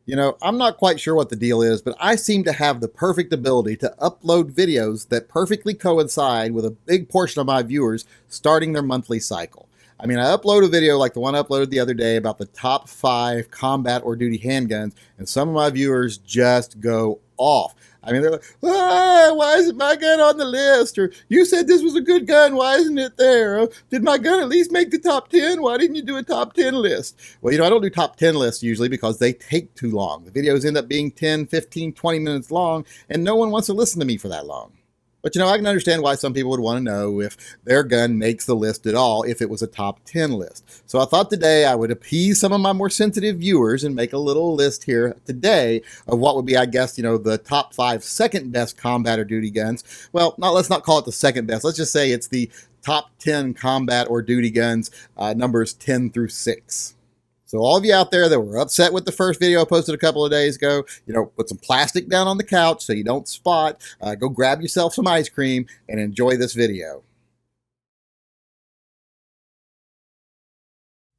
I'm not quite sure what the deal is, but I seem to have the perfect ability to upload videos that perfectly coincide with a big portion of my viewers starting their monthly cycle. I mean, I upload a video like the one I uploaded the other day about the top 5 combat or duty handguns, and some of my viewers just go off. I mean, they're like, why isn't my gun on the list? Or, you said this was a good gun, why isn't it there? Did my gun at least make the top 10? Why didn't you do a top 10 list? Well, I don't do top 10 lists usually because they take too long. The videos end up being 10, 15, 20 minutes long, and no one wants to listen to me for that long. But I can understand why some people would want to know if their gun makes the list at all if it was a top 10 list. So I thought today I would appease some of my more sensitive viewers and make a little list here today of what would be, I guess, the top 5 second best combat or duty guns. Well, let's not call it the second best. Let's just say it's the top 10 combat or duty guns, numbers 10 through 6. So all of you out there that were upset with the first video I posted a couple of days ago, put some plastic down on the couch so you don't spot. Go grab yourself some ice cream and enjoy this video.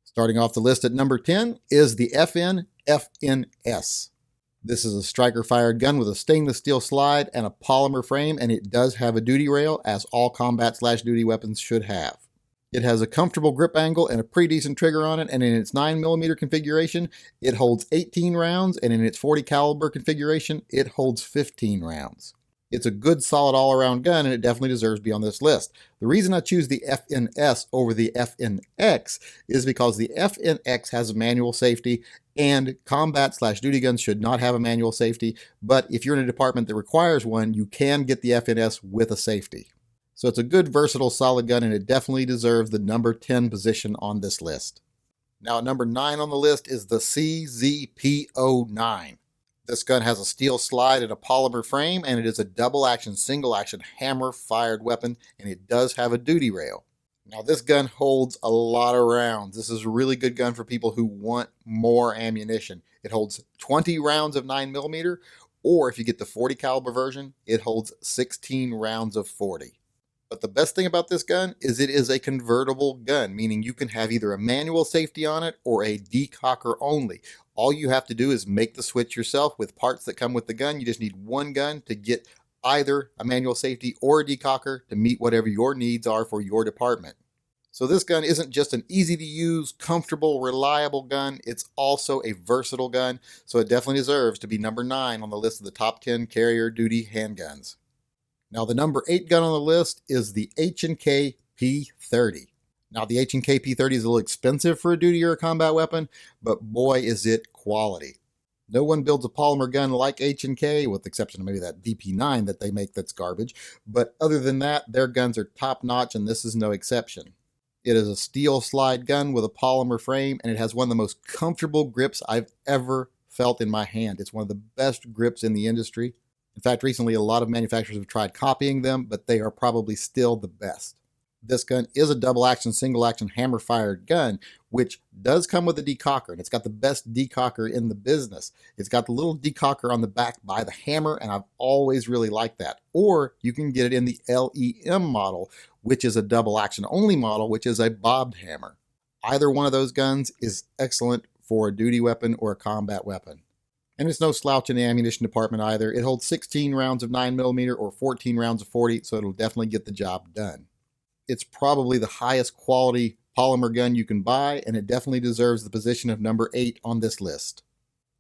Starting off the list at number 10 is the FNS. This is a striker-fired gun with a stainless steel slide and a polymer frame, and it does have a duty rail, as all combat/duty weapons should have. It has a comfortable grip angle and a pretty decent trigger on it, and in its 9mm configuration, it holds 18 rounds, and in its 40 caliber configuration, it holds 15 rounds. It's a good, solid all-around gun, and it definitely deserves to be on this list. The reason I choose the FNS over the FNX is because the FNX has a manual safety, and combat/duty guns should not have a manual safety, but if you're in a department that requires one, you can get the FNS with a safety. So it's a good, versatile, solid gun, and it definitely deserves the number 10 position on this list. Now, at number 9 on the list is the CZP-09. This gun has a steel slide and a polymer frame, and it is a double-action, single-action hammer-fired weapon, and it does have a duty rail. Now, this gun holds a lot of rounds. This is a really good gun for people who want more ammunition. It holds 20 rounds of 9mm, or if you get the 40 caliber version, it holds 16 rounds of 40. But the best thing about this gun is it is a convertible gun, meaning you can have either a manual safety on it or a decocker only. All you have to do is make the switch yourself with parts that come with the gun. You just need one gun to get either a manual safety or a decocker to meet whatever your needs are for your department. So this gun isn't just an easy to use, comfortable, reliable gun. It's also a versatile gun, so it definitely deserves to be number 9 on the list of the top 10 carrier duty handguns. Now, the number 8 gun on the list is the H&K P30. Now, the H&K P30 is a little expensive for a duty or a combat weapon, but boy, is it quality. No one builds a polymer gun like H&K, with the exception of maybe that DP9 that they make that's garbage. But other than that, their guns are top-notch, and this is no exception. It is a steel slide gun with a polymer frame, and it has one of the most comfortable grips I've ever felt in my hand. It's one of the best grips in the industry. In fact, recently a lot of manufacturers have tried copying them, but they are probably still the best. This gun is a double-action, single-action hammer-fired gun, which does come with a decocker, and it's got the best decocker in the business. It's got the little decocker on the back by the hammer, and I've always really liked that. Or you can get it in the LEM model, which is a double-action only model, which is a bobbed hammer. Either one of those guns is excellent for a duty weapon or a combat weapon. And it's no slouch in the ammunition department either. It holds 16 rounds of 9mm or 14 rounds of 40, so it'll definitely get the job done. It's probably the highest quality polymer gun you can buy, and it definitely deserves the position of number 8 on this list.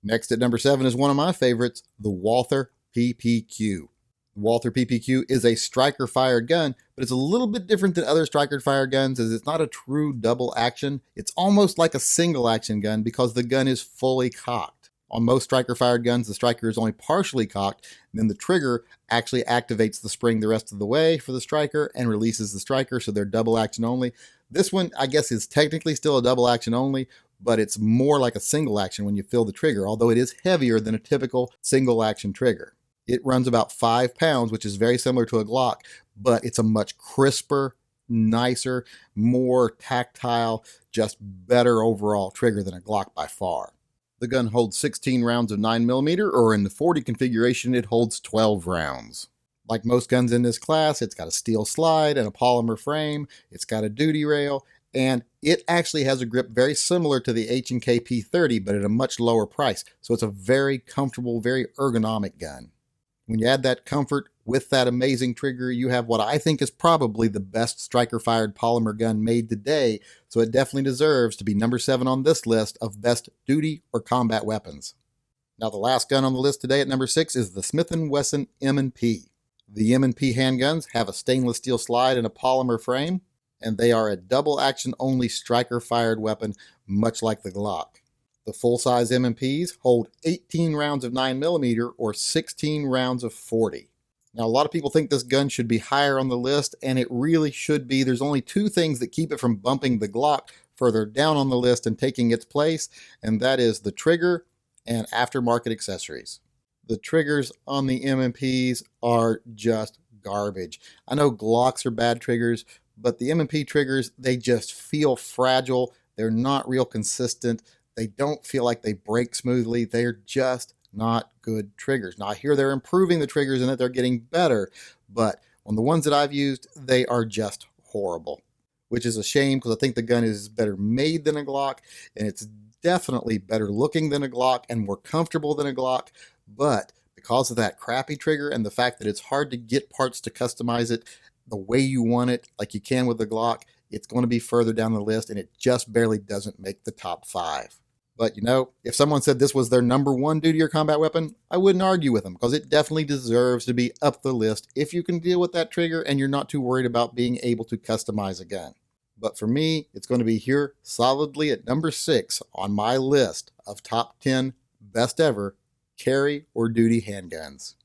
Next at number 7 is one of my favorites, the Walther PPQ. The Walther PPQ is a striker-fired gun, but it's a little bit different than other striker-fired guns, as it's not a true double action. It's almost like a single-action gun because the gun is fully cocked. On most striker-fired guns, the striker is only partially cocked, and then the trigger actually activates the spring the rest of the way for the striker and releases the striker, so they're double action only. This one, I guess, is technically still a double action only, but it's more like a single action when you feel the trigger, although it is heavier than a typical single action trigger. It runs about 5 pounds, which is very similar to a Glock, but it's a much crisper, nicer, more tactile, just better overall trigger than a Glock by far. The gun holds 16 rounds of 9mm, or in the 40 configuration, it holds 12 rounds. Like most guns in this class, it's got a steel slide and a polymer frame, it's got a duty rail, and It actually has a grip very similar to the H&K P30, but at a much lower price. So it's a very comfortable, very ergonomic gun. When you add that comfort with that amazing trigger, you have what I think is probably the best striker-fired polymer gun made today, so it definitely deserves to be number 7 on this list of best duty or combat weapons. Now the last gun on the list today at number 6 is the Smith & Wesson MP. The M&P handguns have a stainless steel slide and a polymer frame, and they are a double action only striker-fired weapon, much like the Glock. The full-size M&Ps hold 18 rounds of 9mm or 16 rounds of 40. Now, a lot of people think this gun should be higher on the list, and it really should be. There's only 2 things that keep it from bumping the Glock further down on the list and taking its place, and that is the trigger and aftermarket accessories. The triggers on the M&Ps are just garbage. I know Glocks are bad triggers, but the M&P triggers, they just feel fragile. They're not real consistent. They don't feel like they break smoothly. They're just not good triggers. Now, I hear they're improving the triggers and that they're getting better, but on the ones that I've used, they are just horrible, which is a shame because I think the gun is better made than a Glock, and it's definitely better looking than a Glock and more comfortable than a Glock, but because of that crappy trigger and the fact that it's hard to get parts to customize it the way you want it, like you can with the Glock, it's going to be further down the list, and it just barely doesn't make the top 5. But, you know, if someone said this was their number 1 duty or combat weapon, I wouldn't argue with them because it definitely deserves to be up the list if you can deal with that trigger and you're not too worried about being able to customize a gun. But for me, it's going to be here solidly at number 6 on my list of top 10 best ever carry or duty handguns.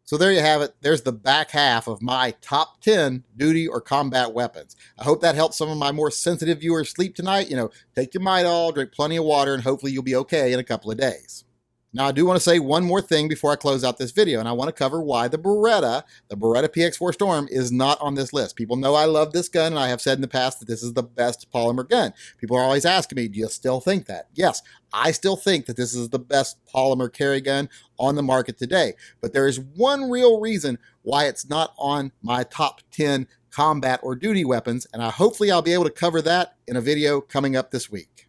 So there you have it. There's the back half of my top 10 duty or combat weapons. I hope that helps some of my more sensitive viewers sleep tonight. You know, take your Midol, drink plenty of water, and hopefully you'll be okay in a couple of days. Now, I do want to say one more thing before I close out this video, and I want to cover why the Beretta PX4 Storm is not on this list. People know I love this gun, and I have said in the past that this is the best polymer gun. People are always asking me, do you still think that? Yes, I still think that this is the best polymer carry gun on the market today. But there is one real reason why it's not on my top 10 combat or duty weapons, and hopefully I'll be able to cover that in a video coming up this week.